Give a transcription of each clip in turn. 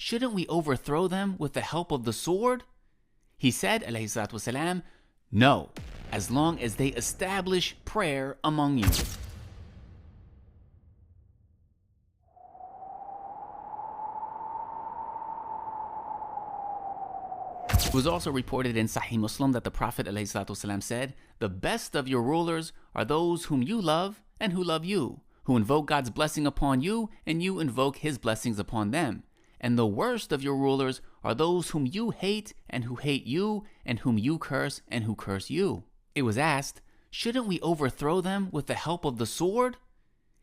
shouldn't we overthrow them with the help of the sword? He said, alayhi salatu wasalam, no, as long as they establish prayer among you. It was also reported in Sahih Muslim that the Prophet ﷺ said, the best of your rulers are those whom you love and who love you, who invoke God's blessing upon you and you invoke His blessings upon them. And the worst of your rulers are those whom you hate and who hate you and whom you curse and who curse you. It was asked, shouldn't we overthrow them with the help of the sword?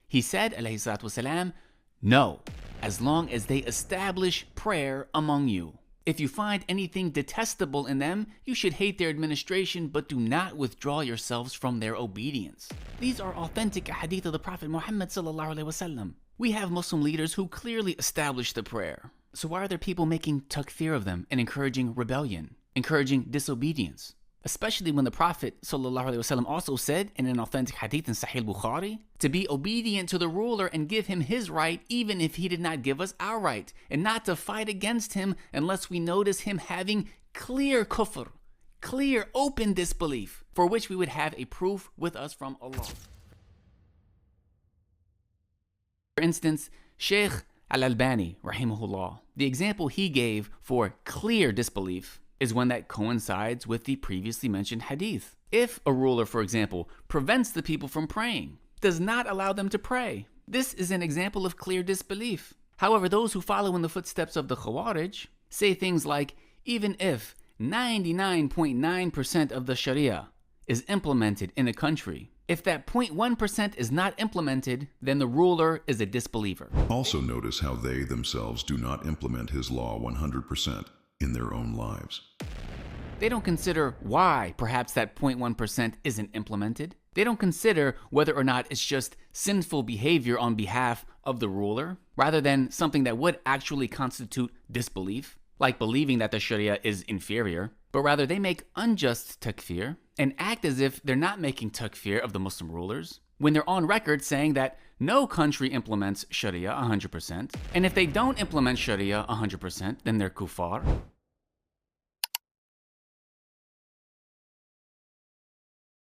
He said, ﷺ, no, as long as they establish prayer among you. If you find anything detestable in them, you should hate their administration, but do not withdraw yourselves from their obedience. These are authentic hadith of the Prophet Muhammad ﷺ. We have Muslim leaders who clearly establish the prayer. So why are there people making takfir of them and encouraging rebellion, encouraging disobedience? Especially when the Prophet ﷺ also said in an authentic hadith in Sahih Bukhari, to be obedient to the ruler and give him his right even if he did not give us our right, and not to fight against him unless we notice him having clear kufr, clear open disbelief, for which we would have a proof with us from Allah. For instance, Shaykh Al-Albani, rahimahullah, the example he gave for clear disbelief is one that coincides with the previously mentioned hadith. If a ruler, for example, prevents the people from praying, does not allow them to pray, this is an example of clear disbelief. However, those who follow in the footsteps of the khawarij say things like, even if 99.9% of the Sharia is implemented in a country, if that 0.1% is not implemented, then the ruler is a disbeliever. Also notice how they themselves do not implement his law 100% in their own lives. They don't consider why perhaps that 0.1% isn't implemented. They don't consider whether or not it's just sinful behavior on behalf of the ruler, rather than something that would actually constitute disbelief, like believing that the Sharia is inferior. But rather they make unjust takfir and act as if they're not making takfir of the Muslim rulers, when they're on record saying that no country implements Sharia 100%, and if they don't implement Sharia 100%, then they're kuffar.